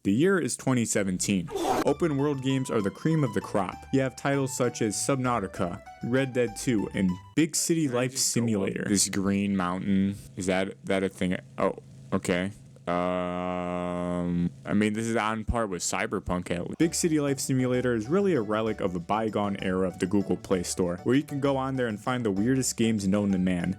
The year is 2017. Open world games are the cream of the crop. You have titles such as Subnautica, Red Dead 2, and Big City Life Simulator. This green mountain, is that a thing? Oh, okay. I mean, this is on par with Cyberpunk at least. Big City Life Simulator is really a relic of a bygone era of the Google Play Store, where you can go on there and find the weirdest games known to man.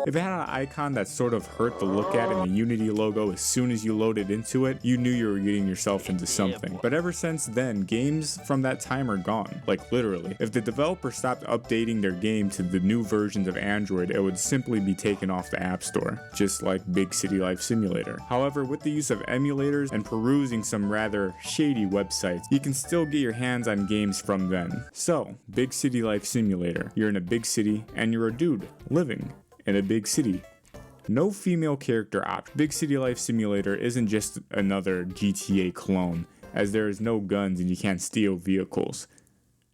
If it had an icon that sort of hurt to look at in the Unity logo as soon as you loaded into it, you knew you were getting yourself into something. But ever since then, games from that time are gone, like literally. If the developer stopped updating their game to the new versions of Android, it would simply be taken off the App Store, just like Big City Life Simulator. However, with the use of emulators and perusing some rather shady websites, you can still get your hands on games from then. So, Big City Life Simulator. You're in a big city, and you're a dude living in a big city. No female character option. Big City Life Simulator isn't just another GTA clone, as there is no guns and you can't steal vehicles.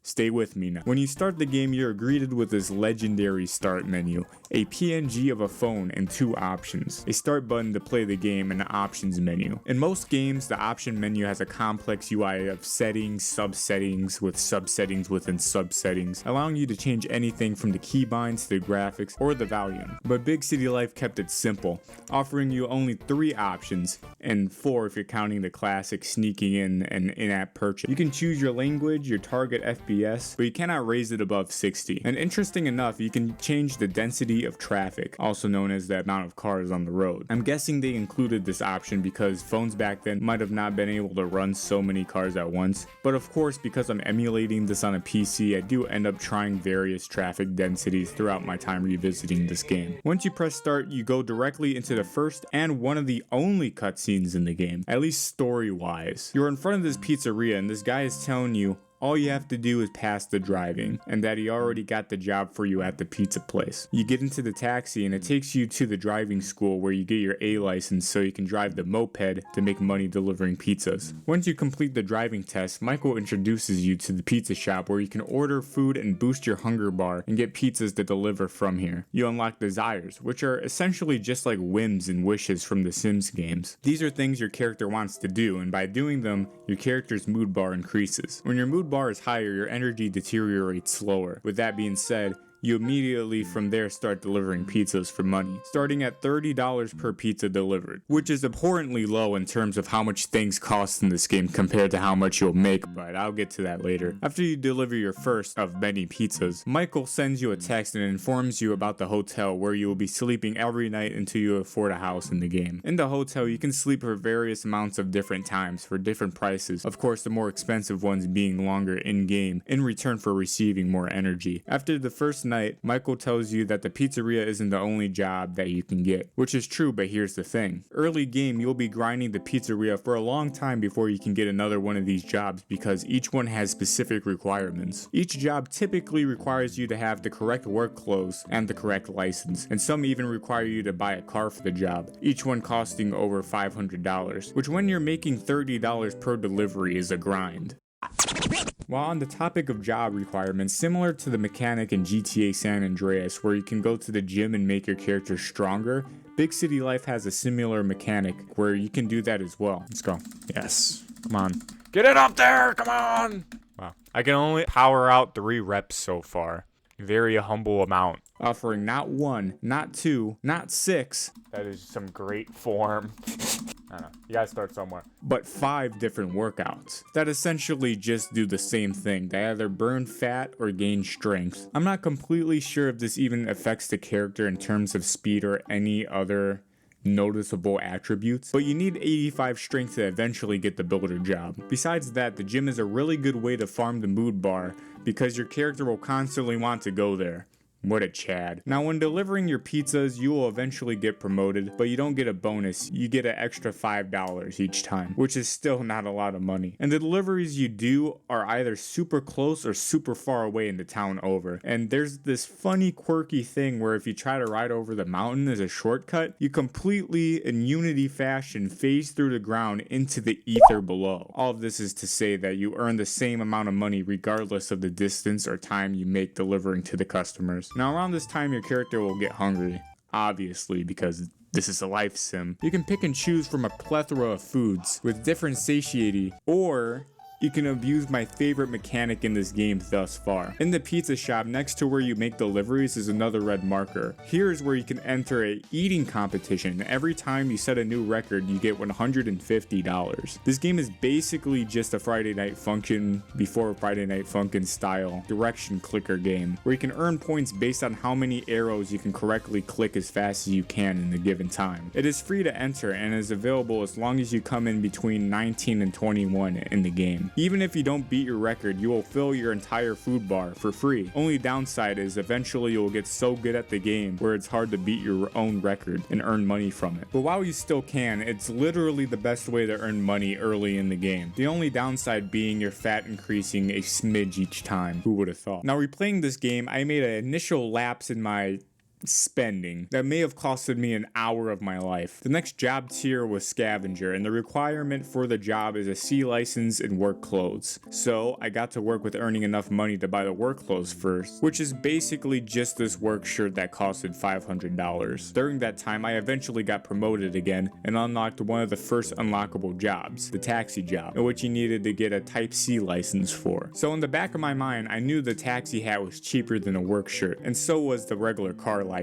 Stay with me now. When you start the game, you're greeted with this legendary start menu, a PNG of a phone and two options, a start button to play the game, and an options menu. In most games, the option menu has a complex UI of settings, subsettings, with subsettings within subsettings, allowing you to change anything from the keybinds to the graphics or the volume. But Big City Life kept it simple, offering you only 3 options, and 4 if you're counting the classic sneaking in and in-app purchase. You can choose your language, your target FPS, but you cannot raise it above 60. And interesting enough, you can change the density of traffic, also known as the amount of cars on the road. I'm guessing they included this option because phones back then might have not been able to run so many cars at once. But of course, because I'm emulating this on a PC, I do end up trying various traffic densities throughout my time revisiting this game. Once you press start, you go directly into the first and one of the only cutscenes in the game, at least story-wise. You're in front of this pizzeria and this guy is telling you all you have to do is pass the driving, and that he already got the job for you at the pizza place. You get into the taxi and it takes you to the driving school where you get your A license so you can drive the moped to make money delivering pizzas. Once you complete the driving test, Michael introduces you to the pizza shop where you can order food and boost your hunger bar and get pizzas to deliver from here. You unlock desires, which are essentially just like whims and wishes from the Sims games. These are things your character wants to do, and by doing them, your character's mood bar increases. When your mood bar is higher, your energy deteriorates slower. With that being said, you immediately from there start delivering pizzas for money, starting at $30 per pizza delivered, which is abhorrently low in terms of how much things cost in this game compared to how much you'll make, but I'll get to that later. After you deliver your first of many pizzas, Michael sends you a text and informs you about the hotel where you will be sleeping every night until you afford a house in the game. In the hotel, you can sleep for various amounts of different times for different prices, of course the more expensive ones being longer in-game, in return for receiving more energy. After the first night, Michael tells you that the pizzeria isn't the only job that you can get, which is true, but here's the thing. Early game, you'll be grinding the pizzeria for a long time before you can get another one of these jobs because each one has specific requirements. Each job typically requires you to have the correct work clothes and the correct license, and some even require you to buy a car for the job, each one costing over $500, which when you're making $30 per delivery is a grind. While on the topic of job requirements, similar to the mechanic in GTA San Andreas where you can go to the gym and make your character stronger, Big City Life has a similar mechanic where you can do that as well. Let's go. Yes. Come on. Get it up there! Come on! Wow. I can only power out 3 reps so far. Very humble amount. Offering not 1, not 2, not 6. That is some great form. I don't know. You gotta start somewhere. But 5 different workouts that essentially just do the same thing. They either burn fat or gain strength. I'm not completely sure if this even affects the character in terms of speed or any other noticeable attributes, but you need 85 strength to eventually get the builder job. Besides that, the gym is a really good way to farm the mood bar because your character will constantly want to go there. What a Chad. Now when delivering your pizzas, you will eventually get promoted, but you don't get a bonus. You get an extra $5 each time, which is still not a lot of money. And the deliveries you do are either super close or super far away in the town over. And there's this funny quirky thing where if you try to ride over the mountain as a shortcut, you completely in Unity fashion phase through the ground into the ether below. All of this is to say that you earn the same amount of money regardless of the distance or time you make delivering to the customers. Now around this time your character will get hungry. obviously, because this is a life sim. You can pick and choose from a plethora of foods with different satiety, or you can abuse my favorite mechanic in this game thus far. In the pizza shop next to where you make deliveries is another red marker. Here's where you can enter a eating competition. Every time you set a new record, you get $150. This game is basically just a Friday Night Funkin' before Friday Night Funkin' style direction clicker game, where you can earn points based on how many arrows you can correctly click as fast as you can in a given time. It is free to enter and is available as long as you come in between 19 and 21 in the game. Even if you don't beat your record, you will fill your entire food bar for free. Only downside is eventually you'll get so good at the game where it's hard to beat your own record and earn money from it. But while you still can, it's literally the best way to earn money early in the game. The only downside being your fat increasing a smidge each time. Who would have thought? Now replaying this game, I made an initial lapse in my spending that may have costed me an hour of my life. The next job tier was Scavenger, and the requirement for the job is a C license and work clothes. So I got to work with earning enough money to buy the work clothes first, which is basically just this work shirt that costed $500. During that time, I eventually got promoted again and unlocked one of the first unlockable jobs, the taxi job, in which you needed to get a Type C license for. So in the back of my mind, I knew the taxi hat was cheaper than a work shirt, and so was the regular car license.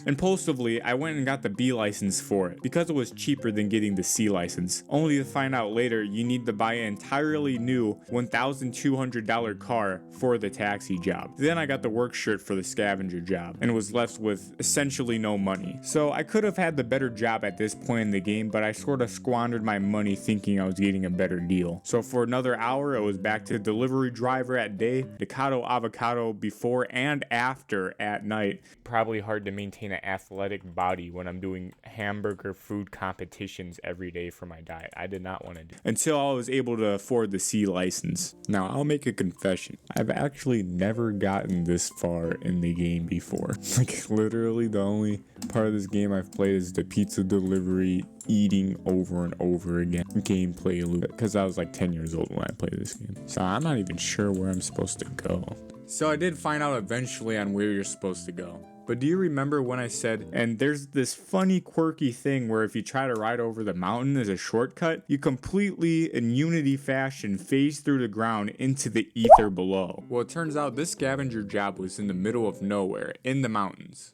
Impulsively, I went and got the B license for it because it was cheaper than getting the C license, only to find out later you need to buy an entirely new $1,200 car for the taxi job. Then I got the work shirt for the scavenger job and was left with essentially no money. So I could have had the better job at this point in the game, but I sort of squandered my money thinking I was getting a better deal. So for another hour, it was back to delivery driver at day, Ducato avocado before and after at night. Probably hard to maintain an athletic body when I'm doing hamburger food competitions every day for my diet. I did not want to do it until I was able to afford the C license. Now I'll make a confession. I've actually never gotten this far in the game before. Like literally the only part of this game I've played is the pizza delivery eating over and over again gameplay loop, because I was like 10 years old when I played this game. So I'm not even sure where I'm supposed to go. So I did find out eventually on where you're supposed to go. But do you remember when I said, and there's this funny quirky thing where if you try to ride over the mountain as a shortcut, you completely in Unity fashion phase through the ground into the ether below. Well, it turns out this scavenger job was in the middle of nowhere, in the mountains.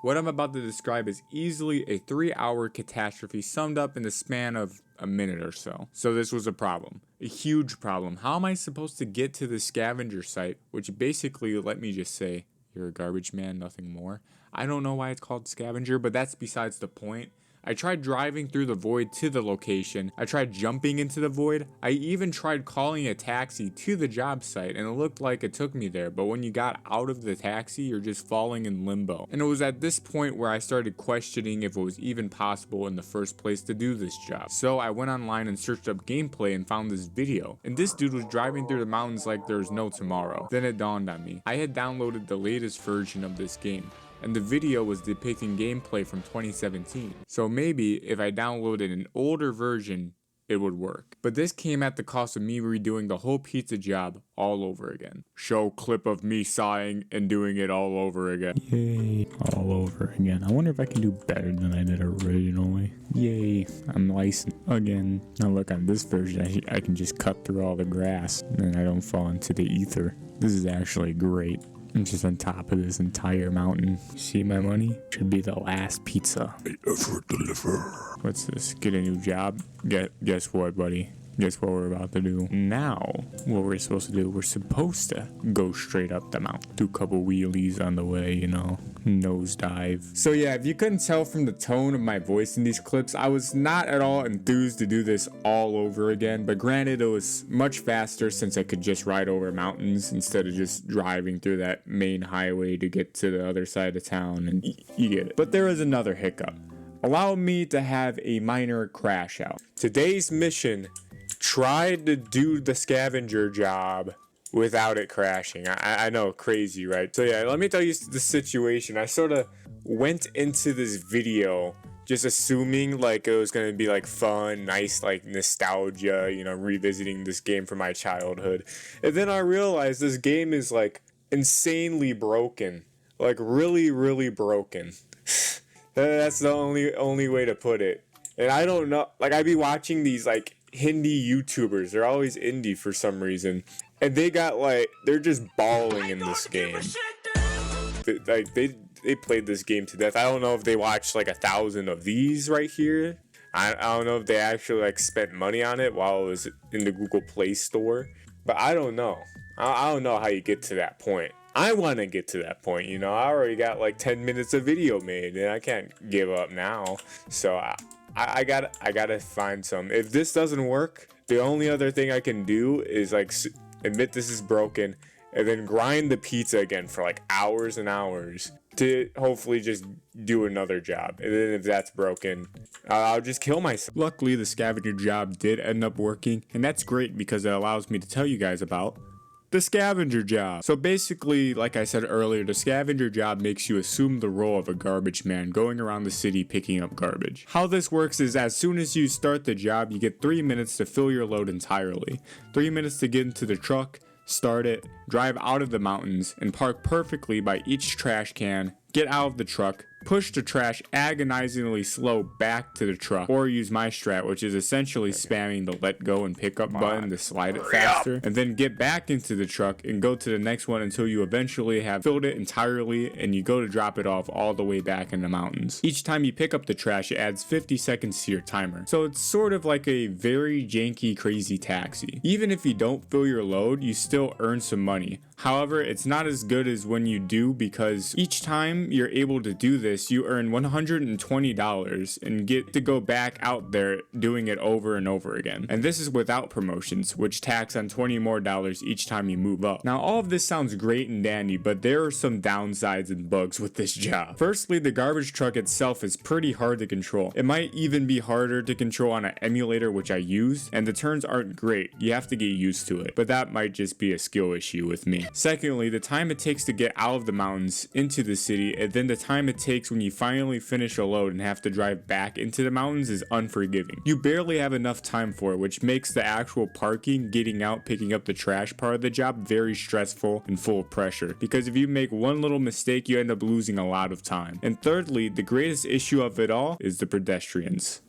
What I'm about to describe is easily a 3-hour catastrophe summed up in the span of a minute or so. So this was a problem. A huge problem. How am I supposed to get to the scavenger site, which basically, let me just say, you're a garbage man, nothing more. I don't know why it's called Scavenger, but that's besides the point. I tried driving through the void to the location. I tried jumping into the void. I even tried calling a taxi to the job site, and it looked like it took me there. But when you got out of the taxi, you're just falling in limbo. And it was at this point where I started questioning if it was even possible in the first place to do this job. So I went online and searched up gameplay and found this video. And this dude was driving through the mountains like there was no tomorrow. Then it dawned on me. I had downloaded the latest version of this game, and the video was depicting gameplay from 2017. So maybe if I downloaded an older version, it would work. But this came at the cost of me redoing the whole pizza job all over again. Show clip of me sighing and doing it all over again. Yay, all over again. I wonder if I can do better than I did originally. Yay, I'm licensed again. Now look, on this version, I can just cut through all the grass and I don't fall into the ether. This is actually great. I'm just on top of this entire mountain. See my money? Should be the last pizza I ever deliver. What's this? Get a new job? Guess what, buddy? Guess what we're about to do? Now, what we're supposed to do, we're supposed to go straight up the mountain. Do a couple wheelies on the way, you know, nosedive. So yeah, if you couldn't tell from the tone of my voice in these clips, I was not at all enthused to do this all over again. But granted, it was much faster since I could just ride over mountains instead of just driving through that main highway to get to the other side of town, and you get it. But there is another hiccup. Allow me to have a minor crash out. Today's mission: tried to do the scavenger job without it crashing. I know, crazy, right? So yeah, let me tell you the situation. I sort of went into this video just assuming like it was going to be like fun, nice, like nostalgia, you know, revisiting this game from my childhood. And then I realized this game is like insanely broken. Like really broken. That's the only way to put it. And I don't know, like I be watching these like Hindi YouTubers. They're always indie for some reason, and they got like they're just balling in this game. Like they played this game to death. I don't know if they watched like 1,000 of these right here. I don't know if they actually like spent money on it while it was in the Google Play Store. But I don't know. I don't know how you get to that point. I want to get to that point, you know. I already got like 10 minutes of video made, and I can't give up now. So I gotta find some. If this doesn't work, the only other thing I can do is like admit this is broken, and then grind the pizza again for like hours and hours to hopefully just do another job. And then if that's broken, I'll just kill myself. Luckily, the scavenger job did end up working, and that's great because it allows me to tell you guys about the scavenger job. So basically, like I said earlier, the scavenger job makes you assume the role of a garbage man going around the city picking up garbage. How this works is as soon as you start the job, you get 3 minutes to fill your load entirely. 3 minutes to get into the truck, start it, drive out of the mountains, and park perfectly by each trash can, get out of the truck, push the trash agonizingly slow back to the truck, or use my strat, which is essentially spamming the let go and pick up button to slide it faster, and then get back into the truck and go to the next one until you eventually have filled it entirely and you go to drop it off all the way back in the mountains. Each time you pick up the trash, it adds 50 seconds to your timer. So it's sort of like a very janky, crazy taxi. Even if you don't fill your load, you still earn some money. However, it's not as good as when you do, because each time you're able to do this, you earn $120 and get to go back out there doing it over and over again. And this is without promotions, which tax on $20 more each time you move up. Now, all of this sounds great and dandy, but there are some downsides and bugs with this job. Firstly, the garbage truck itself is pretty hard to control. It might even be harder to control on an emulator, which I use, and the turns aren't great. You have to get used to it, but that might just be a skill issue with me. Secondly, the time it takes to get out of the mountains into the city, and then the time it takes when you finally finish a load and have to drive back into the mountains is unforgiving. You barely have enough time for it, which makes the actual parking, getting out, picking up the trash part of the job very stressful and full of pressure, because if you make one little mistake, you end up losing a lot of time. And thirdly, the greatest issue of it all is the pedestrians.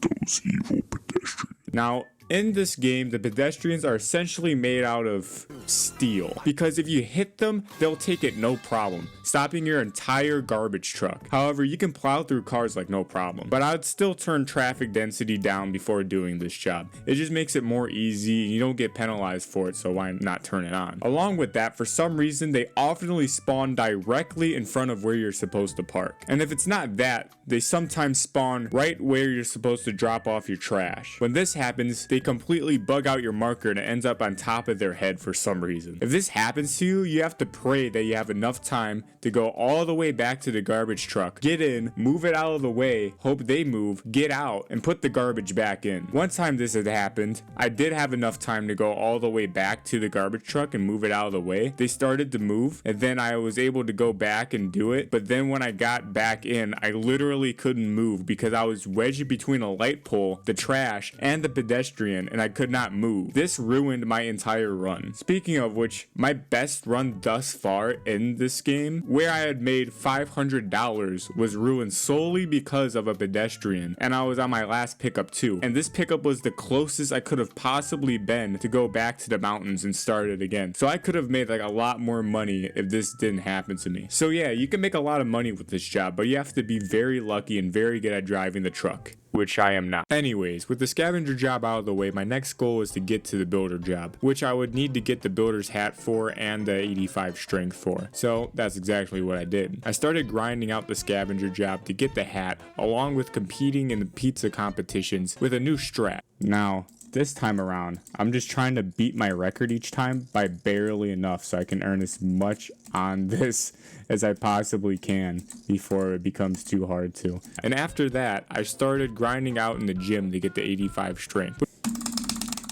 Those evil pedestrians. Now, in this game, the pedestrians are essentially made out of steel, because if you hit them, they'll take it no problem, stopping your entire garbage truck. However, you can plow through cars like no problem, but I'd still turn traffic density down before doing this job. It just makes it more easy, you don't get penalized for it, so why not turn it on? Along with that, for some reason, they often spawn directly in front of where you're supposed to park. And if it's not that, they sometimes spawn right where you're supposed to drop off your trash. When this happens, they completely bug out your marker and it ends up on top of their head for some reason. If this happens to you, you have to pray that you have enough time to go all the way back to the garbage truck, get in, move it out of the way, hope they move, get out, and put the garbage back in. One time this had happened, I did have enough time to go all the way back to the garbage truck and move it out of the way. They started to move, and then I was able to go back and do it, but then when I got back in, I literally couldn't move because I was wedged between a light pole, the trash, and the pedestrian, and I could not move. This ruined my entire run. Speaking of which, my best run thus far in this game, where I had made $500, was ruined solely because of a pedestrian, and I was on my last pickup too. And this pickup was the closest I could have possibly been to go back to the mountains and start it again. So I could have made like a lot more money if this didn't happen to me. So yeah, you can make a lot of money with this job, but you have to be very lucky and very good at driving the truck, which I am not. Anyways, with the scavenger job out of the way, my next goal is to get to the builder job, which I would need to get the builder's hat for and the 85 strength for. So that's exactly what I did. I started grinding out the scavenger job to get the hat, along with competing in the pizza competitions with a new strat. Now, this time around, I'm just trying to beat my record each time by barely enough so I can earn as much on this as I possibly can before it becomes too hard to. And after that, I started grinding out in the gym to get the 85 strength.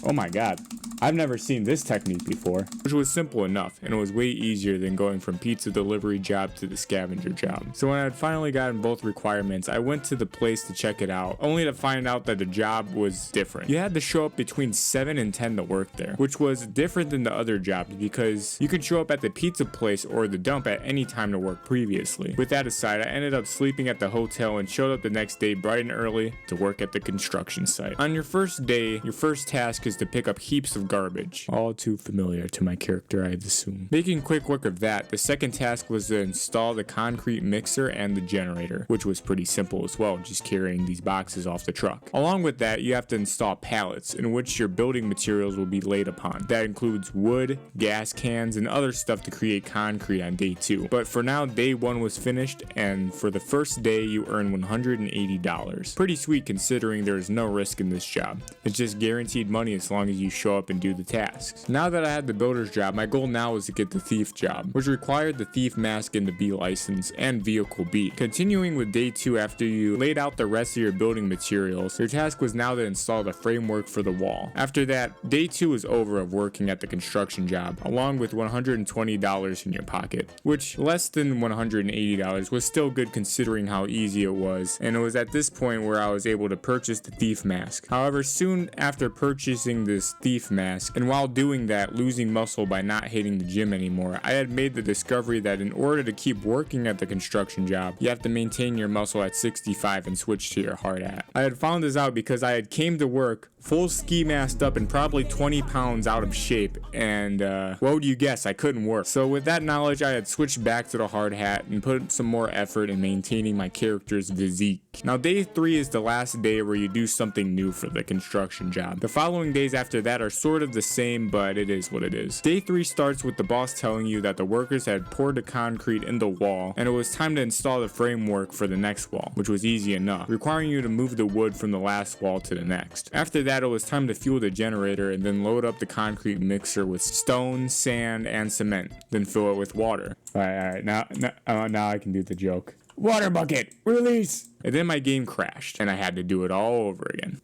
Oh my god. I've never seen this technique before, which was simple enough, and it was way easier than going from pizza delivery job to the scavenger job. So when I had finally gotten both requirements, I went to the place to check it out, only to find out that the job was different. You had to show up between 7 and 10 to work there, which was different than the other jobs because you could show up at the pizza place or the dump at any time to work previously. With that aside, I ended up sleeping at the hotel and showed up the next day bright and early to work at the construction site. On your first day, your first task is to pick up heaps of garbage. All too familiar to my character, I'd assume. Making quick work of that, the second task was to install the concrete mixer and the generator, which was pretty simple as well, just carrying these boxes off the truck. Along with that, you have to install pallets in which your building materials will be laid upon. That includes wood, gas cans, and other stuff to create concrete on day 2. But for now, day 1 was finished, and for the first day, you earn $180. Pretty sweet considering there is no risk in this job. It's just guaranteed money as long as you show up and do the tasks. Now that I had the builder's job, my goal now was to get the thief job, which required the thief mask and the B license and vehicle B. Continuing with day 2, after you laid out the rest of your building materials, your task was now to install the framework for the wall. After that, day 2 was over of working at the construction job, along with $120 in your pocket, which less than $180 was still good considering how easy it was, and it was at this point where I was able to purchase the thief mask. However, soon after purchasing this thief mask, and while doing that, losing muscle by not hitting the gym anymore, I had made the discovery that in order to keep working at the construction job, you have to maintain your muscle at 65 and switch to your hard hat. I had found this out because I had came to work full ski masked up and probably 20 pounds out of shape, and what would you guess, I couldn't work. So with that knowledge, I had switched back to the hard hat and put some more effort in maintaining my character's physique. Now day 3 is the last day where you do something new for the construction job. The following days after that are sort of the same, but it is what it is. Day 3 starts with the boss telling you that the workers had poured the concrete in the wall and it was time to install the framework for the next wall, which was easy enough, requiring you to move the wood from the last wall to the next. After that, it was time to fuel the generator and then load up the concrete mixer with stone, sand, and cement, then fill it with water. Alright, now I can do the joke. Water bucket, release! And then my game crashed and I had to do it all over again.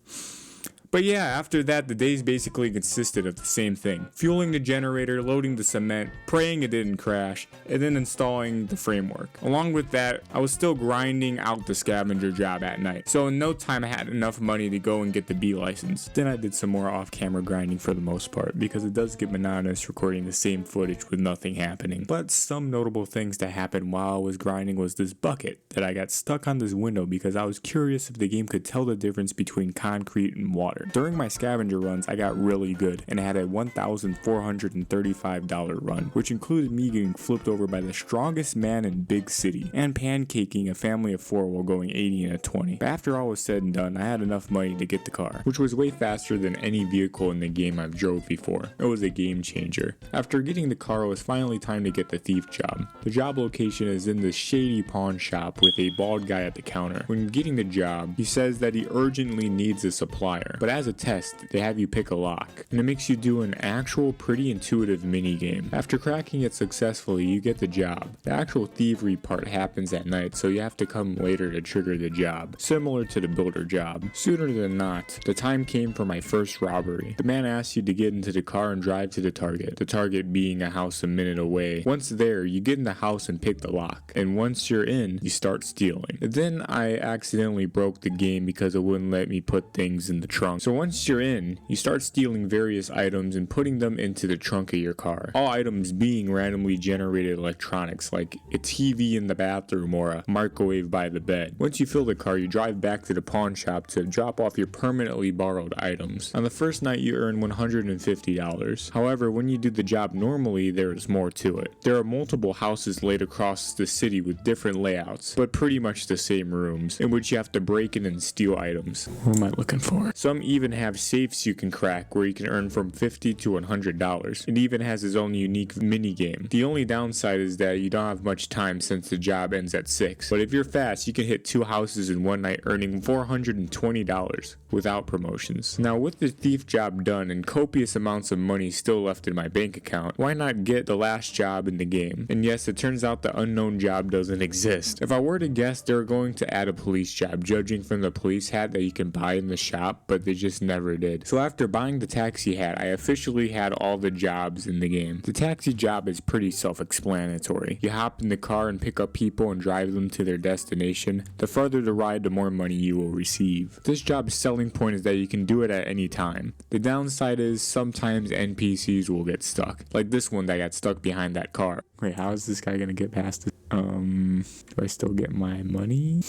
But yeah, after that, the days basically consisted of the same thing. Fueling the generator, loading the cement, praying it didn't crash, and then installing the framework. Along with that, I was still grinding out the scavenger job at night. So in no time, I had enough money to go and get the B license. Then I did some more off-camera grinding for the most part, because it does get monotonous recording the same footage with nothing happening. But some notable things that happened while I was grinding was this bucket that I got stuck on this window because I was curious if the game could tell the difference between concrete and water. During my scavenger runs, I got really good and had a $1,435 run, which included me getting flipped over by the strongest man in Big City and pancaking a family of 4 while going 80 in a 20. But after all was said and done, I had enough money to get the car, which was way faster than any vehicle in the game I've drove before. It was a game changer. After getting the car, it was finally time to get the thief job. The job location is in this shady pawn shop with a bald guy at the counter. When getting the job, he says that he urgently needs a supplier, but as a test, they have you pick a lock, and it makes you do an actual pretty intuitive mini game. After cracking it successfully, you get the job. The actual thievery part happens at night, so you have to come later to trigger the job, similar to the builder job. Sooner than not, the time came for my first robbery. The man asks you to get into the car and drive to the target being a house a minute away. Once there, you get in the house and pick the lock, and once you're in, you start stealing. Then I accidentally broke the game because it wouldn't let me put things in the trunk. So once you're in, you start stealing various items and putting them into the trunk of your car. All items being randomly generated electronics like a TV in the bathroom or a microwave by the bed. Once you fill the car, you drive back to the pawn shop to drop off your permanently borrowed items. On the first night, you earn $150. However, when you do the job normally, there is more to it. There are multiple houses laid across the city with different layouts, but pretty much the same rooms, in which you have to break in and steal items. What am I looking for? Some even have safes you can crack where you can earn from $50 to $100. It even has its own unique mini game. The only downside is that you don't have much time since the job ends at 6. But if you're fast, you can hit 2 houses in one night earning $420 without promotions. Now with the thief job done and copious amounts of money still left in my bank account, why not get the last job in the game? And yes, it turns out the unknown job doesn't exist. If I were to guess, they're going to add a police job, judging from the police hat that you can buy in the shop, but they just never did. So after buying the taxi hat, I officially had all the jobs in the game. The taxi job is pretty self-explanatory. You hop in the car and pick up people and drive them to their destination. The farther the ride, the more money you will receive. This job's selling point is that you can do it at any time. The downside is sometimes NPCs will get stuck. Like this one that got stuck behind that car. Wait, how is this guy gonna get past it? Do I still get my money?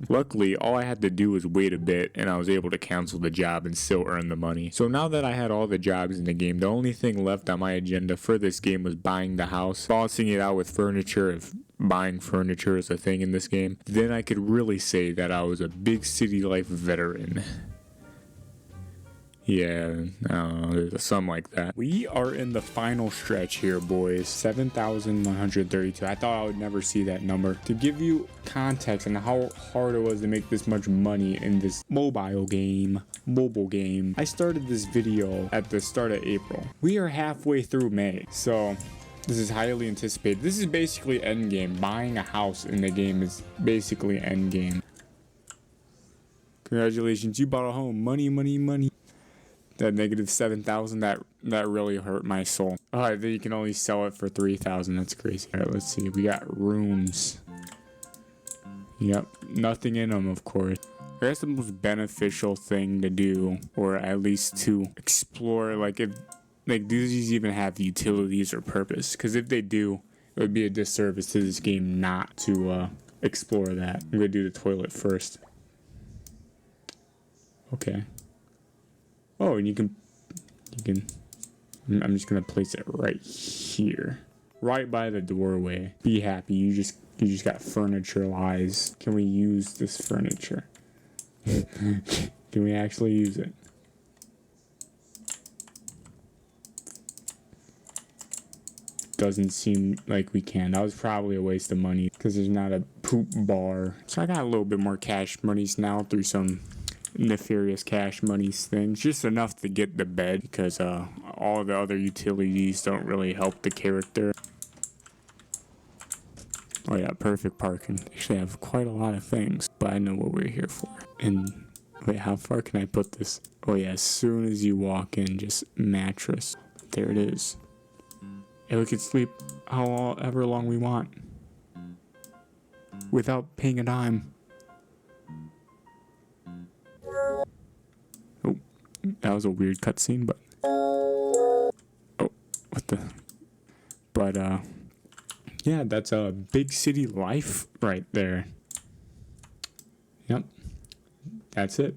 Luckily, all I had to do was wait a bit and I was able to cancel the job and still earn the money. So now that I had all the jobs in the game, the only thing left on my agenda for this game was buying the house, balancing it out with furniture if buying furniture is a thing in this game. Then I could really say that I was a big city life veteran. Yeah, I don't know, there's something like that. We are in the final stretch here, boys. 7,132. I thought I would never see that number. To give you context on how hard it was to make this much money in this mobile game, I started this video at the start of April. We are halfway through May, so this is highly anticipated. This is basically endgame. Buying a house in the game is basically endgame. Congratulations, you bought a home. Money, money, money. That negative 7,000, that really hurt my soul. Oh, I think you can only sell it for 3,000. That's crazy. All right, let's see. We got rooms. Yep, nothing in them, of course. I guess the most beneficial thing to do, or at least to explore, like if, like, do these even have utilities or purpose? Because if they do, it would be a disservice to this game not to explore that. I'm gonna do the toilet first. Okay. Oh, and you can, I'm just gonna place it right here, right by the doorway. Be happy, you just got furniture lies. Can we use this furniture? Can we actually use it? Doesn't seem like we can. That was probably a waste of money because there's not a poop bar. So I got a little bit more cash monies now through some nefarious cash monies things, just enough to get the bed because all the other utilities don't really help the character. Oh yeah, perfect parking. Actually, I have quite a lot of things, but I know what we're here for. And wait, how far can I put this? Oh yeah, as soon as you walk in, just mattress. There it is. And we can sleep however long we want without paying a dime. That was a weird cutscene, but oh, what the? But yeah, that's a big city life right there. Yep, that's it.